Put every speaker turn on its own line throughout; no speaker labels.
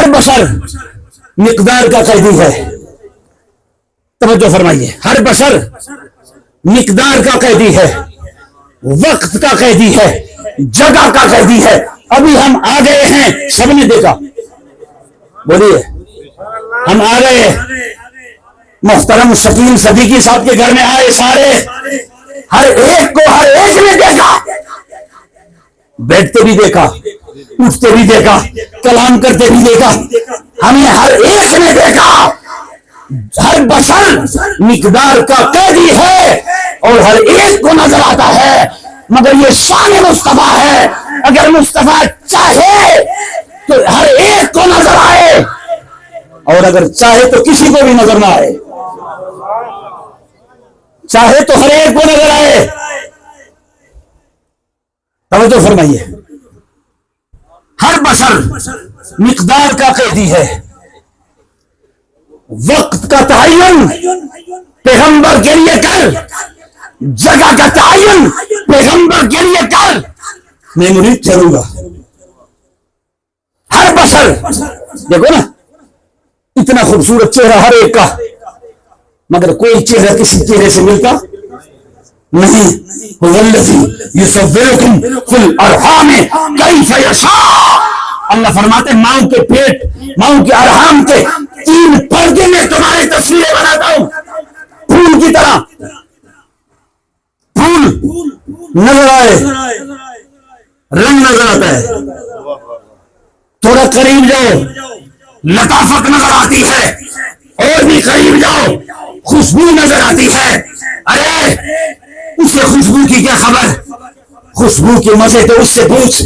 ہر بشر مقدار کا قیدی ہے. توجہ فرمائیے, ہر بشر مقدار کا قیدی ہے, وقت کا قیدی ہے, جگہ کا قیدی ہے. ابھی ہم آ گئے ہیں, سب نے دیکھا, بولیے ہم آ گئے, محترم شکیل صدیقی صاحب کے گھر میں آئے سارے, ہر ایک کو ہر ایک نے دیکھا, بیٹھتے بھی دیکھا, اٹھتے بھی دیکھا, کلام کرتے بھی دیکھا, ہمیں ہر ایک نے دیکھا. ہر بشر مقدار کا قیدی ہے اور ہر ایک کو نظر آتا ہے, مگر یہ شان مصطفیٰ ہے. اگر مصطفیٰ چاہے تو ہر ایک کو نظر آئے, اور اگر چاہے تو کسی کو بھی نظر نہ آئے. چاہے تو ہر ایک کو نظر آئے. توجہ فرمائیے, ہر بشر مقدار کا قیدی ہے, وقت کا تعین پیغمبر کے لیے کر, جگہ کا تعین پیغمبر کے لیے کر, میں مرید ٹھہروں گا. ہر بشر, دیکھو نا اتنا خوبصورت چہرہ ہر ایک کا, مگر کوئی چہرہ کسی چہرے سے ملتا نہیں. والذی یصورکم فی الارحام کیف یشاء. اللہ فرماتے ماؤں کے پیٹ, ماؤں کے ارحام کے 3 پردے میں تمہاری تصویریں بناتا ہوں, پھول کی طرح. پھول نظر آئے, رنگ نظر آتا ہے, تھوڑا قریب جاؤ لطافت نظر آتی ہے, اور بھی قریب جاؤ خوشبو نظر آتی ہے. ارے اسے خوشبو کی کیا خبر, خوشبو کے مزے تو اس سے پوچھ,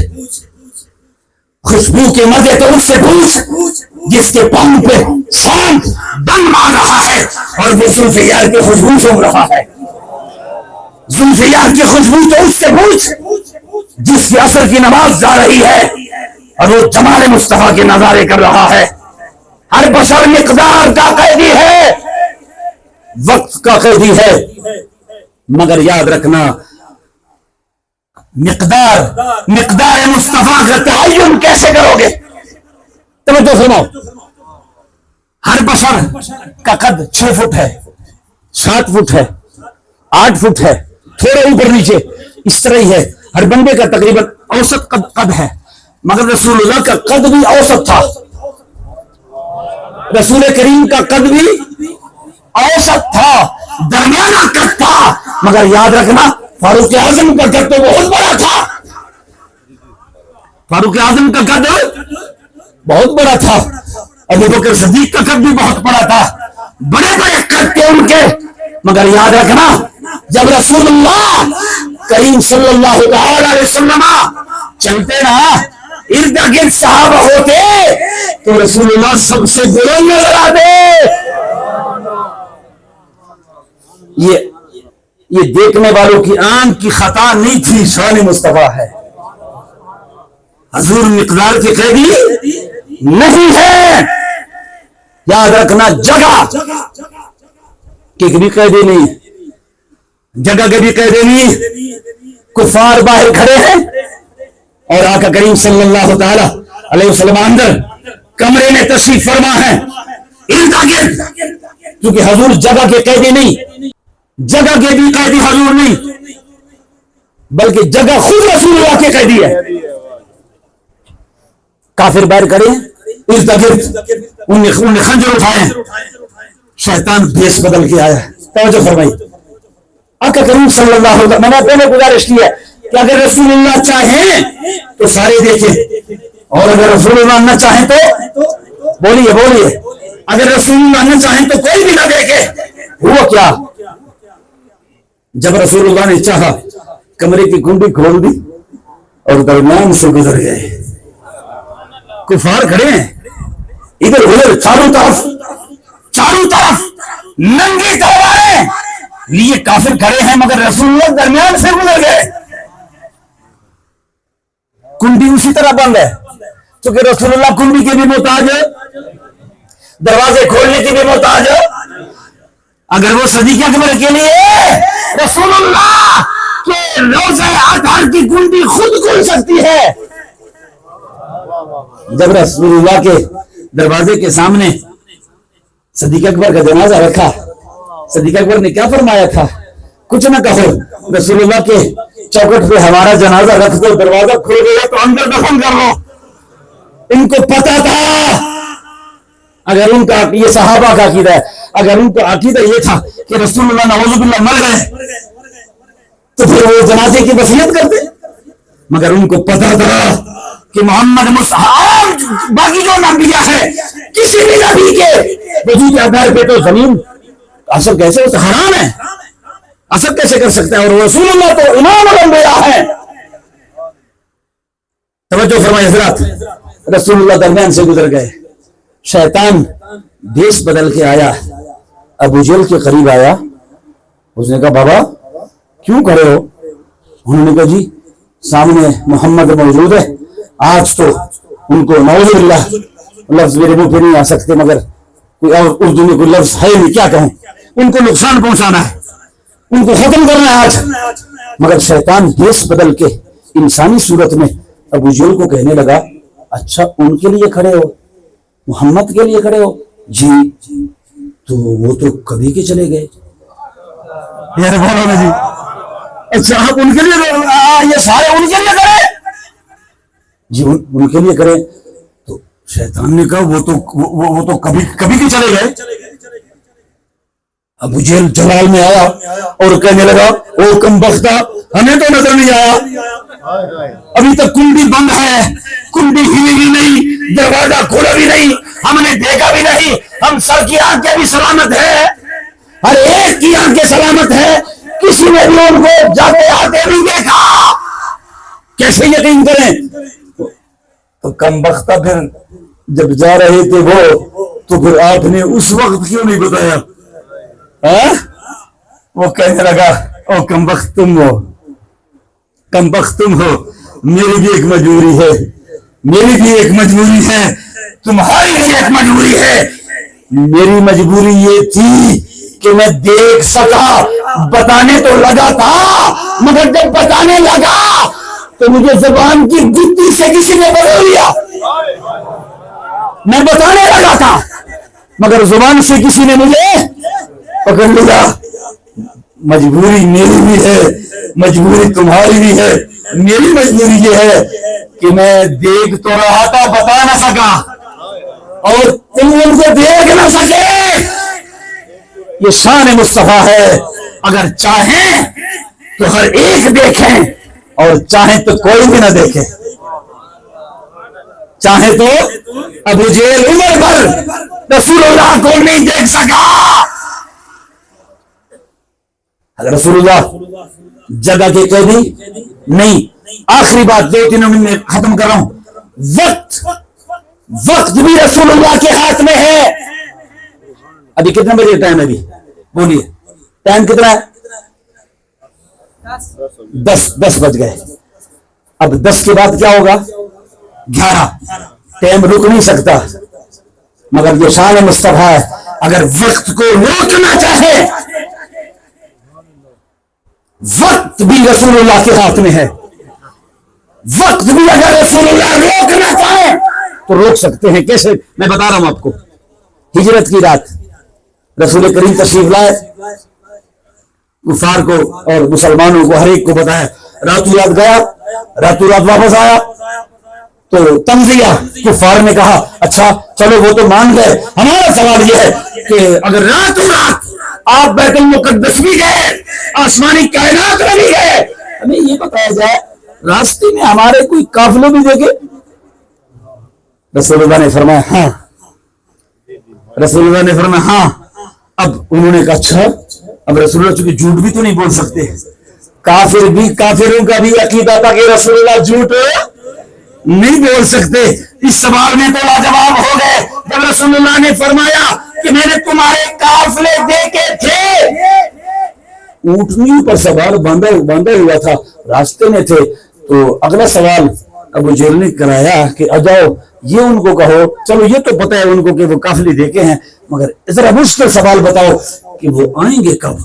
خوشبو کے مزے تو اس سے پوچھ جس کے پاؤں پہ سانپ دم مار رہا ہے اور وہ زلفیار کی خوشبو سونگ رہا ہے. زلفیار کی خوشبو تو اس سے پوچھ جس کی عصر کی نماز جا رہی ہے اور وہ جمال مصطفیٰ کے نظارے کر رہا ہے. ہر بشر مقدار کا قیدی ہے, وقت کا قیدی ہے, مگر یاد رکھنا مقدار مصطفیٰ کا تعین کیسے کرو گے. توجہ فرماؤ, ہر بشر کا قد 6 فٹ ہے, 7 فٹ ہے, 8 فٹ ہے, تھوڑا اوپر نیچے اس طرح ہی ہے. ہر بندے کا تقریباً اوسط قد ہے, مگر رسول اللہ کا قد بھی اوسط تھا, رسول کریم کا قد بھی اوسط تھا, درمیانہ قد تھا. مگر یاد رکھنا فاروق اعظم کا قد تو بہت بڑا تھا, فاروق اعظم کا قد بہت بڑا تھا, ابو بکر صدیق کا قد بھی بہت بڑا تھا, بڑے بڑے قد تھے ان کے. مگر یاد رکھنا جب رسول اللہ کریم صلی اللہ علیہ وسلم چلتے نا, ارد گرد صحابہ ہوتے تو رسول اللہ سب سے بلند نظر آتے. یہ دیکھنے والوں کی آنکھ کی خطا نہیں تھی, شان مصطفیٰ ہے. حضور مقدار کے قیدی نہیں ہے. یاد رکھنا جگہ کے بھی قیدی نہیں, جگہ کے بھی قیدی نہیں. کفار باہر کھڑے ہیں اور آقا کریم صلی اللہ تعالی علیہ وسلم اندر کمرے میں تشریف فرما ہے, ارد گرد, کیونکہ حضور جگہ کے قیدی نہیں, جگہ کے بھی قیدی حضور نہیں, بلکہ جگہ خود رسول اللہ کے قیدی ہے. کافر باہر کھڑے ہیں ارد گرد, انہیں خنجر اٹھائے, شیطان بھیس بدل کے آیا. توجہ فرمائی, آقا کریم صلی اللہ علیہ وسلم, میں نے پہلے گزارش کی ہے کہ اگر رسول اللہ چاہیں تو سارے دیکھیں, اور اگر رسول اللہ نہ چاہیں تو بولیے, اگر رسول اللہ نہ چاہیں تو کوئی بھی نہ دیکھے. ہوا کیا, جب رسول اللہ نے چاہا کمرے کی کنڈی کھول دی اور درمیان سے گزر گئے. کفار کھڑے ہیں ادھر ادھر, چاروں طرف ننگی تلواریں لیے کافر کھڑے ہیں, مگر رسول اللہ درمیان سے گزر گئے. کنڈی اسی طرح بند ہے کیونکہ رسول اللہ کنڈی کے بھی محتاج ہے, دروازے کھولنے کی بھی محتاج ہے. اگر وہ صدیقہ اکبر کے لیے رسول اللہ کے روضہ اطہر کی کنڈی خود کھل سکتی ہے, جب رسول اللہ کے دروازے کے سامنے صدیق اکبر کا جنازہ رکھا. صدیق اکبر نے کیا فرمایا تھا؟ کچھ نہ کہو، رسول اللہ کے چوکٹ پہ ہمارا جنازہ رکھ دو، دروازہ کھل گیا تو اندر دفن کر لو. ان کو پتا تھا، اگر ان کا یہ صحابہ کا عقیدہ ہے، اگر ان کا عقیدہ یہ تھا کہ رسول اللہ نعوذ باللہ مر گئے تو پھر وہ جنازے کی وصیت کرتے. مگر ان کو پتا تھا کہ محمد مصطفیٰ باقی جو انبیاء ہے کسی بھی نبی کے وجود کے آدھار پہ تو زمین اثر کیسے ہوتا، حرام ہے، اثر کیسے کر سکتا ہے؟ اور رسول اللہ تو امام الانبیاء ہے. توجہ فرمائے حضرات، رسول اللہ درمیان سے گزر گئے. شیطان بھیس بدل کے آیا، ابو جہل کے قریب آیا. اس نے کہا بابا کیوں کھڑے ہو؟ انہوں نے کہا جی سامنے محمد موجود ہے، آج تو ان کو نعوذ باللہ لفظ میرے منہ پہ نہیں آ سکتے، مگر کوئی اور اردو میں کوئی لفظ ہے نہیں، کیا کہوں؟ ان کو نقصان پہنچانا ہے، ان کو ختم کرنا ہے آج. مگر شیطان بھیس بدل کے انسانی صورت میں ابو جہل کو کہنے لگا اچھا ان کے لیے کھڑے ہو، محمد کے لیے کھڑے ہو؟ جی. تو وہ تو کبھی کے چلے گئے. یار بولو نا جی، اچھا آپ ان کے لیے یہ سارے ان کے لیے کرے؟ جی ان کے لیے کرے. تو شیطان نے کہا وہ تو کبھی کے چلے گئے. ابو جہل جلال میں آیا اور کہنے لگا او کم بختہ، ہمیں تو نظر نہیں آیا، ابھی تک کنڈی بند ہے، کنڈی ہلی بھی نہیں، دروازہ کھولا بھی نہیں، ہم نے دیکھا بھی نہیں، ہم سر کی آنکھیں بھی سلامت ہے، ہر ایک کی آنکھیں سلامت ہے، کسی نے بھی ان کو جاتے آتے نہیں دیکھا، کیسے یقین کریں؟ تو کم بختہ پھر جب جا رہے تھے وہ تو پھر آپ نے اس وقت کیوں نہیں بتایا؟ وہ کہنے لگا او کم بخت تم ہو، کم بخت تم ہو، میری بھی ایک مجبوری ہے، میری بھی ایک مجبوری ہے، تمہاری بھی ایک مجبوری ہے. میری مجبوری یہ تھی کہ میں دیکھ سکا، بتانے تو لگا تھا، مگر جب بتانے لگا تو مجھے زبان کی گدی سے کسی نے بدل لیا. میں بتانے لگا تھا مگر زبان سے کسی نے مجھے پکڑ لیا. مجبوری میری بھی ہے، مجبوری تمہاری بھی ہے. میری مجبوری یہ ہے کہ میں دیکھ تو رہا تھا، بتا نہ سکا، اور تم ان کو دیکھ نہ سکے. یہ شان مصطفیٰ ہے. اگر چاہیں تو ہر ایک دیکھیں اور چاہیں تو کوئی بھی نہ دیکھے. چاہے تو ابو جہل عمر بھر رسول اللہ کو نہیں دیکھ سکا. اگر رسول اللہ جگہ کے قیدی نہیں. آخری بات 2-3 منٹ میں ختم کر رہا ہوں. وقت بھی رسول اللہ کے ہاتھ میں ہے. ابھی کتنے بجے ٹائم ہے؟ ابھی بولیے ٹائم کتنا ہے؟ 10 بج گئے. اب 10 کے بعد کیا ہوگا؟ 11. ٹائم رک نہیں سکتا. مگر یہ شان مصطفیٰ ہے. اگر وقت کو روکنا چاہے، وقت بھی رسول اللہ کے ہاتھ میں ہے. وقت بھی اگر رسول اللہ روکنا چاہے تو روک سکتے ہیں. کیسے؟ میں بتا رہا ہوں آپ کو. ہجرت کی رات رسول کریم تشریف لائے، کفار کو اور مسلمانوں کو ہر ایک کو بتایا. راتوں رات گیا، راتوں رات واپس آیا تو تنزیہ کفار نے کہا اچھا چلو وہ تو مان گئے، ہمارا سوال یہ ہے کہ اگر راتوں رات آپ بیت المقدس بھی گئے، آسمانی کائنات میں بھی گئے، ہمیں یہ بتایا جائے راستے میں ہمارے کوئی قافلے بھی دیکھے. رسول اللہ نے فرمایا ہاں. رسول اللہ نے فرمایا ہاں. اب انہوں نے کہا اچھا. اب رسول اللہ چونکہ جھوٹ بھی تو نہیں بول سکتے، کافر بھی، کافروں کا بھی عقیدہ تھا کہ رسول اللہ جھوٹ نہیں بول سکتے. اس سوال میں تو لاجواب ہو گئے جب رسول اللہ نے فرمایا کہ میں نے تمہارے قافلے دیکھے تھے. اونٹنی پر سوار باندھا ہوا تھا، راستے میں تھے. تو اگلا سوال ابو جہل نے کرایا کہ اجاؤ یہ ان کو کہو، چلو یہ تو پتہ ہے ان کو کہ وہ قافلے دیکھے ہیں، مگر ذرا مشکل سوال بتاؤ کہ وہ آئیں گے کب؟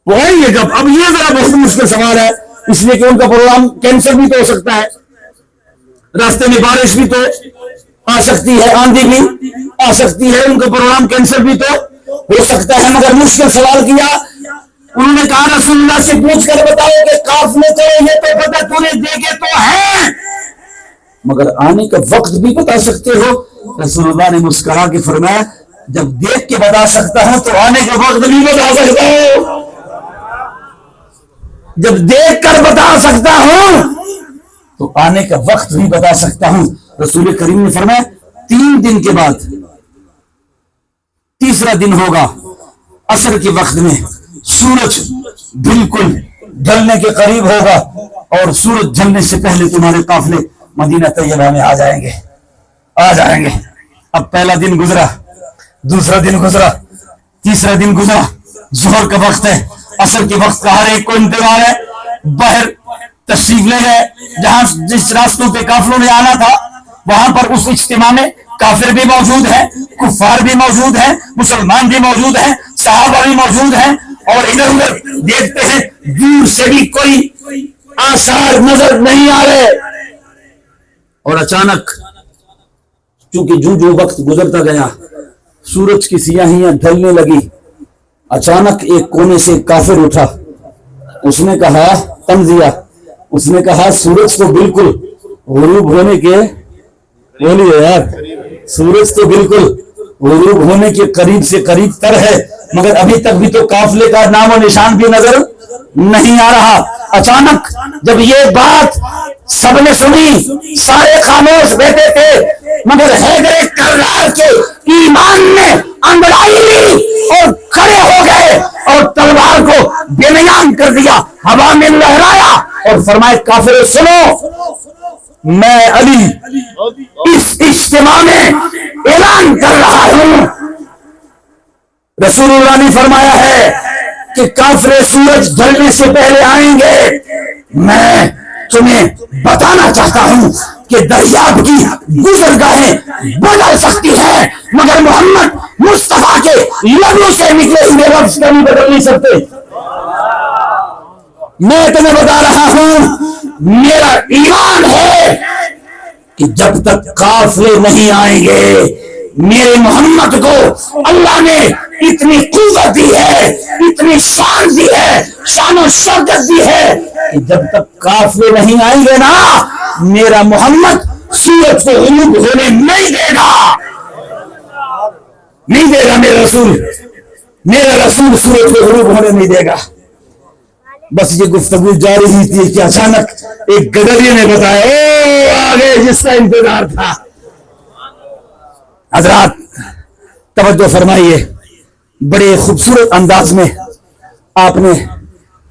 وہ آئیں گے کب؟ اب یہ ذرا بہت مشکل سوال ہے، اس لیے کہ ان کا پروگرام کینسل بھی تو ہو سکتا ہے، راستے میں بارش بھی تو آ سکتی ہے، آندھی بھی آ سکتی ہے، ان کا پروگرام کینسل بھی تو ہو سکتا ہے، مگر مشکل سوال کیا. انہوں نے کہا رسول اللہ سے پوچھ کر بتاؤ کہ قافلے تو یہ تو پتہ تو نے دیکھے تو ہیں، مگر آنے کا وقت بھی بتا سکتے ہو؟ رسول اللہ نے مسکرا کے فرمایا جب دیکھ کے بتا سکتا ہوں تو آنے کا وقت بھی بتا سکتا ہوں. جب دیکھ کر بتا سکتا ہوں تو آنے کا وقت بھی بتا سکتا ہوں. رسول کریم نے فرمایا 3 دن کے بعد تیسرا دن ہوگا، عصر کے وقت میں سورج بالکل ڈھلنے کے قریب ہوگا اور سورج ڈھلنے سے پہلے تمہارے قافلے مدینہ طیبہ میں آ جائیں گے. اب پہلا دن گزرا، دوسرا دن گزرا، تیسرا دن گزرا، ظہر کا وقت ہے، عصر کے وقت کا ہر ایک کو انتظار ہے. باہر تشریف لے گئے، جہاں جس راستوں پہ قافلوں نے آنا تھا وہاں پر اس اجتماع میں کافر بھی موجود ہیں، کفار بھی موجود ہیں، مسلمان بھی موجود ہیں، صحابہ بھی موجود ہیں، اور ادھر ادھر دیکھتے ہیں دور سے بھی کوئی آثار نظر نہیں آ رہے. اور اچانک چونکہ جو وقت گزرتا گیا سورج کی سیاہیاں ڈھلنے لگی، اچانک ایک کونے سے ایک کافر اٹھا، اس نے کہا تنزیہ، اس نے کہا سورج تو بالکل غروب ہونے کے بولیے یار، سورج تو بالکل غروب ہونے کے قریب سے قریب تر ہے، مگر ابھی تک بھی تو قافلے کا نام و نشان بھی نظر نہیں آ رہا. اچانک جب یہ بات سب نے سنی، سارے خاموش بیٹھے تھے، مگر حیدر کرار کے ایمان نے انگڑائی لی اور کھڑے ہو گئے اور تلوار کو بے نیام کر دیا، ہوا میں لہرایا اور فرمائے کافروں سنو، میں علی اس اجتماع میں اعلان کر رہا ہوں. رسول اللہ نے فرمایا ہے کہ کافر سورج ڈھلنے سے پہلے آئیں گے. میں تمہیں بتانا چاہتا ہوں کہ دریاب کی گزرگاہیں بدل سکتی ہیں مگر محمد مصطفیٰ کے لبوں سے نکلے ہوئے لفظ کبھی بدل نہیں سکتے. میں تمہیں بتا رہا ہوں، میرا ایمان ہے کہ جب تک قافلے نہیں آئیں گے میرے محمد کو اللہ نے اتنی قوت دی ہے، اتنی شان دی ہے، شان و شوکت دی ہے کہ جب تک قافلے نہیں آئیں گے نا میرا محمد سورج کو غروب ہونے نہیں دے گا. نہیں دے گا میرا رسول سورج کو غروب ہونے نہیں دے گا. بس یہ گفتگو جاری ہی تھی کہ اچانک ایک گدریے نے بتایا او آگے جس کا انتظار تھا. حضرات توجہ فرمائیے، بڑے خوبصورت انداز میں آپ نے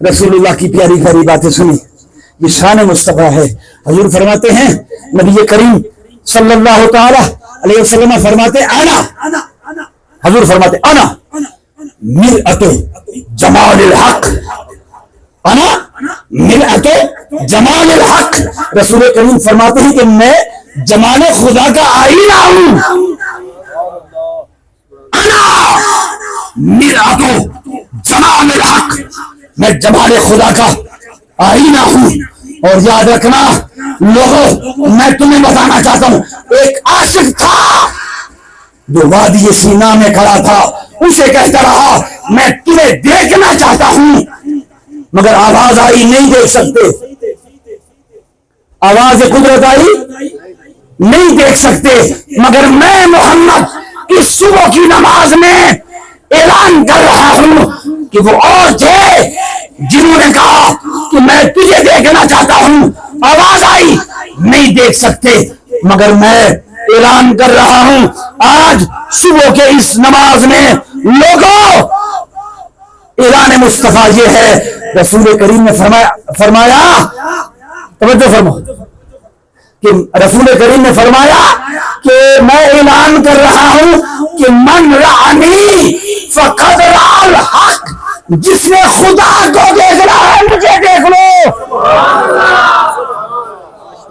رسول اللہ کی پیاری پیاری باتیں سنی. یہ شان مصطفیٰ ہے. حضور فرماتے ہیں، نبی کریم صلی اللہ تعالی علیہ وسلم فرماتے انا، حضور فرماتے انا مرأت جمال الحق، انا مرأت جمال الحق. رسول کریم فرماتے ہیں کہ میں جمال خدا کا آئینہ ہوں. انا مرأت جمال الحق، میں جمال خدا کا آئینہ ہوں. اور یاد رکھنا لوگوں، میں تمہیں بتانا چاہتا ہوں، ایک عاشق تھا جو وادی سینا میں کھڑا تھا، اسے کہتا رہا میں تمہیں دیکھنا چاہتا ہوں، مگر آواز آئی نہیں دیکھ سکتے، آواز قدرت آئی نہیں دیکھ سکتے. مگر میں محمد اس صبح کی نماز میں اعلان کر رہا ہوں کہ وہ اور تھے جنہوں نے کہا کہ میں تجھے دیکھنا چاہتا ہوں، آواز آئی نہیں دیکھ سکتے، مگر میں اعلان کر رہا ہوں آج صبح کے اس نماز میں لوگوں اعلان مصطفیٰ یہ ہے. رسول کریم نے فرمایا توجہ فرماؤ کہ رسول کریم نے فرمایا کہ میں اعلان کر رہا ہوں کہ من رانی فقد رأى الحق، جس نے خدا کو دیکھنا ہے مجھے دیکھ لو.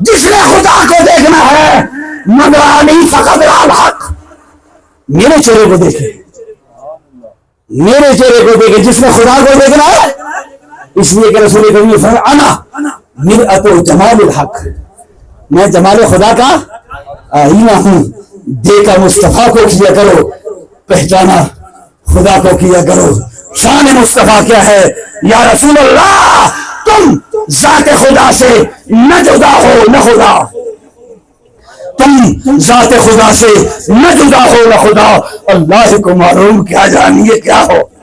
جس نے خدا کو دیکھنا ہے من رانی فقد رأى الحق، میرے چہرے کو دیکھے، میرے چہرے کو دیکھے. جس نے خدا کو دیکھنا ہے، اس لیے کہ رسول کریم نے فرمایا انا مرأت جمال الحق، میں جمال خدا کا آئینہ ہوں، دیکھا مصطفیٰ کو کیا کرو، پہچانا خدا کو کیا کرو۔ شان مصطفیٰ کیا ہے؟ یا رسول اللہ تم ذات خدا سے نہ جدا ہو نہ خدا، تم ذات خدا سے نہ جدا ہو نہ خدا، اللہ کو معلوم کیا جانیے کیا ہو۔